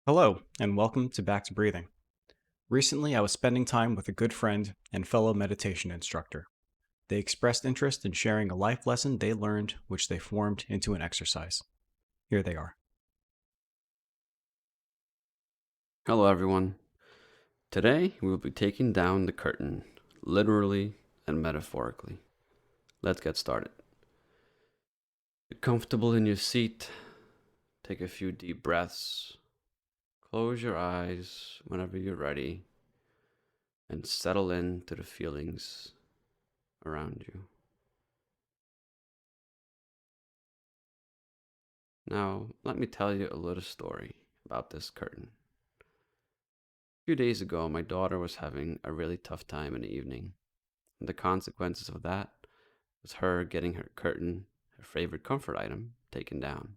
Hello, and welcome to Back to Breathing. Recently, I was spending time with a good friend and fellow meditation instructor. They expressed interest in sharing a life lesson they learned, which they formed into an exercise. Here they are. Hello, everyone. Today we will be taking down the curtain, literally and metaphorically. Let's get started. Get comfortable in your seat, take a few deep breaths, close your eyes whenever you're ready, and settle into the feelings around you. Now, let me tell you a little story about this curtain. A few days ago, my daughter was having a really tough time in the evening, and the consequences of that was her getting her curtain, her favorite comfort item, taken down.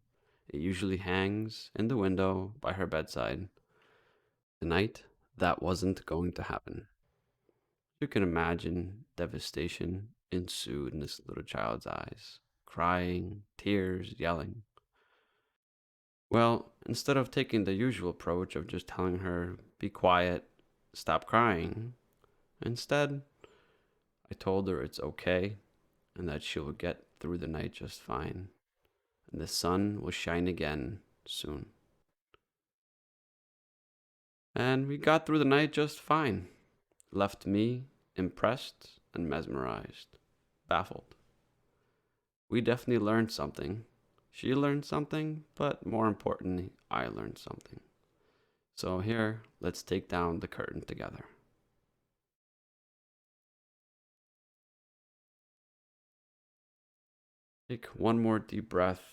It usually hangs in the window by her bedside. Tonight, that wasn't going to happen. You can imagine devastation ensued in this little child's eyes, crying, tears, yelling. Well, instead of taking the usual approach of just telling her, be quiet, stop crying, instead, I told her it's okay and that she will get through the night just fine, and the sun will shine again soon. And we got through the night just fine, left me impressed and mesmerized, baffled. We definitely learned something. She learned something, but more importantly, I learned something. So here, let's take down the curtain together. Take one more deep breath,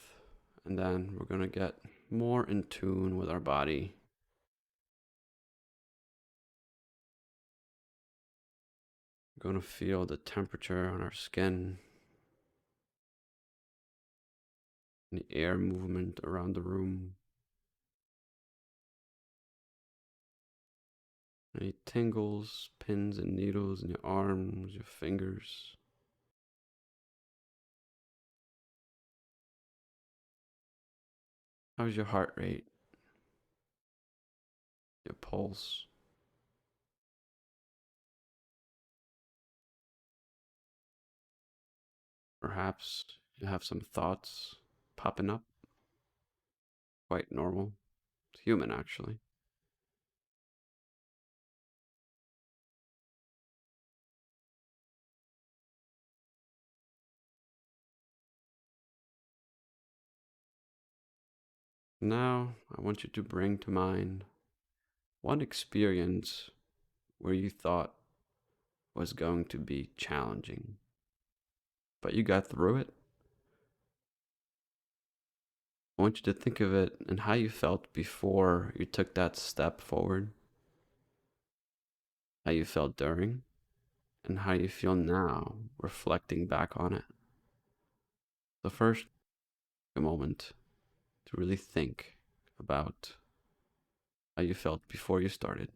and then we're going to get more in tune with our body. We're going to feel the temperature on our skin, the air movement around the room, any tingles, pins and needles in your arms, your fingers. How's your heart rate, your pulse? Perhaps you have some thoughts popping up. Quite normal. It's human, actually. Now, I want you to bring to mind one experience where you thought was going to be challenging, but you got through it. I want you to think of it and how you felt before you took that step forward, how you felt during, and how you feel now reflecting back on it. So, first, a moment to really think about how you felt before you started.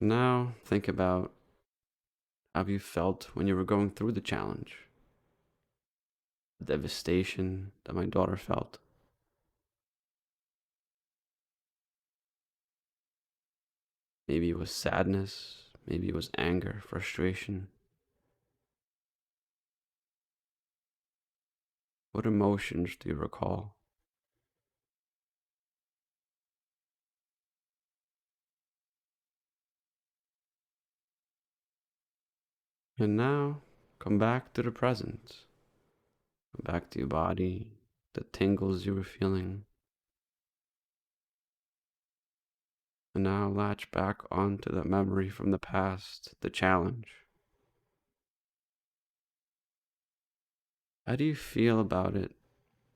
Now, think about how you felt when you were going through the challenge, the devastation that my daughter felt. Maybe it was sadness, maybe it was anger, frustration. What emotions do you recall? And now, come back to the present. Come back to your body, the tingles you were feeling. And now latch back onto that memory from the past, the challenge. How do you feel about it,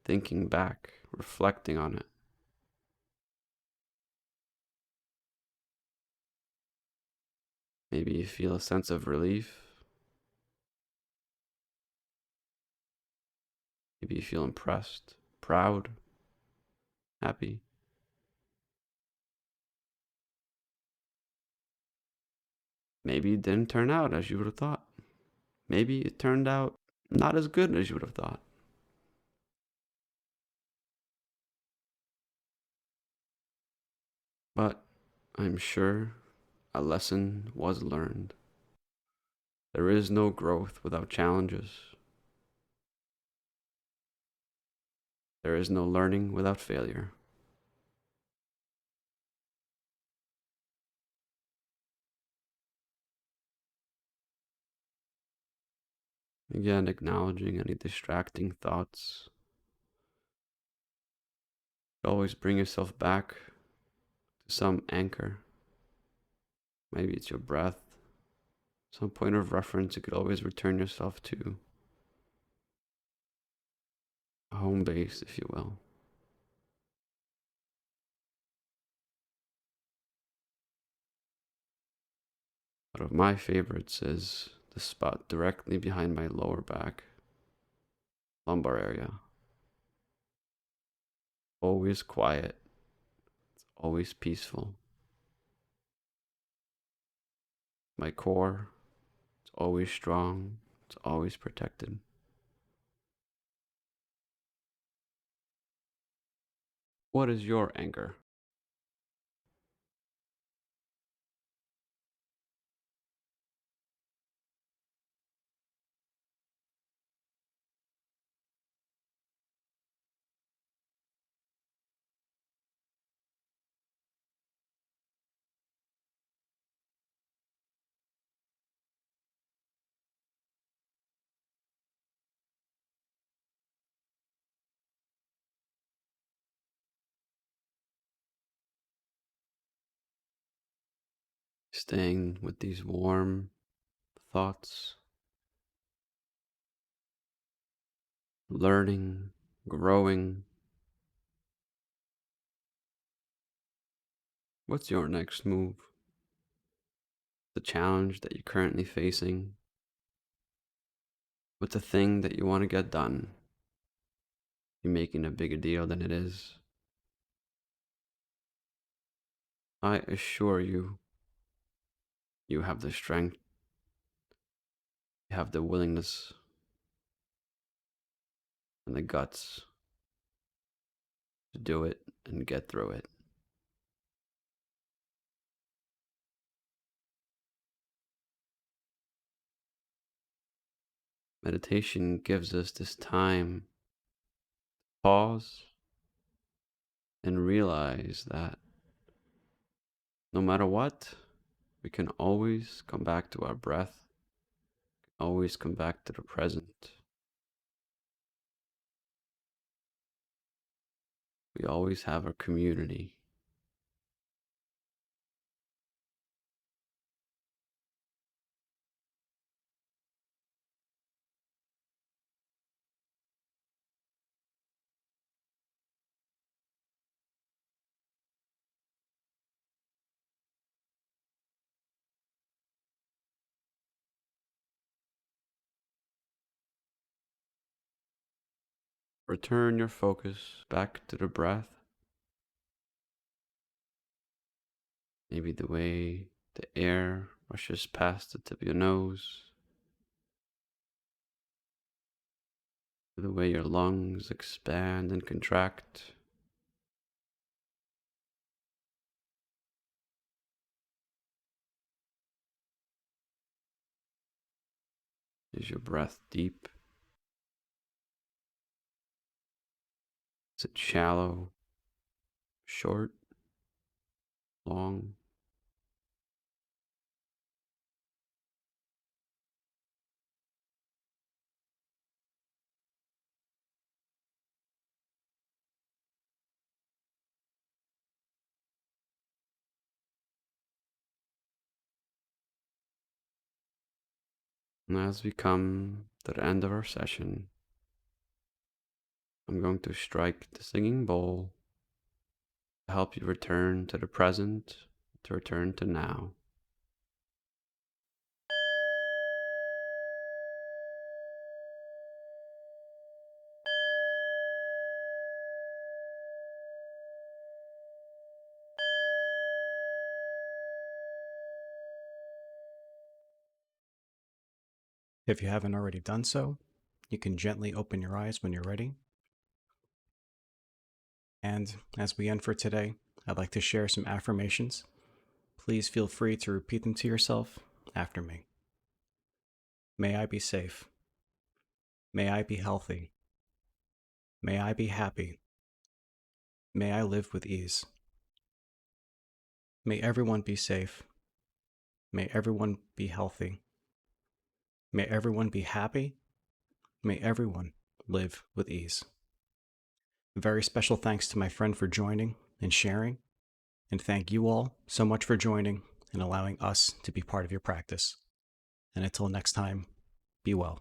thinking back, reflecting on it? Maybe you feel a sense of relief. Maybe you feel impressed, proud, happy. Maybe it didn't turn out as you would have thought. maybe it turned out not as good as you would have thought. But I'm sure a lesson was learned. There is no growth without challenges. There is no learning without failure. Again, acknowledging any distracting thoughts. Always bring yourself back to some anchor. Maybe it's your breath, some point of reference you could always return yourself to. A home base, if you will. One of my favorites is the spot directly behind my lower back, lumbar area. Always quiet, always peaceful. My core, it's always strong, it's always protected. What is your anchor? Staying with these warm thoughts, learning, growing. What's your next move? The challenge that you're currently facing? What's the thing that you want to get done? You're making a bigger deal than it is. I assure you, you have the strength, you have the willingness, and the guts to do it and get through it. Meditation gives us this time to pause and realize that no matter what, we can always come back to our breath, always come back to the present. We always have our community. Return your focus back to the breath, maybe the way the air rushes past the tip of your nose, the way your lungs expand and contract. Is your breath deep? Is it shallow, short, long? And as we come to the end of our session, I'm going to strike the singing bowl to help you return to the present, to return to now. If you haven't already done so, you can gently open your eyes when you're ready. And as we end for today, I'd like to share some affirmations. Please feel free to repeat them to yourself after me. May I be safe. May I be healthy. May I be happy. May I live with ease. May everyone be safe. May everyone be healthy. May everyone be happy. May everyone live with ease. A very special thanks to my friend for joining and sharing, and thank you all so much for joining and allowing us to be part of your practice. And until next time, be well.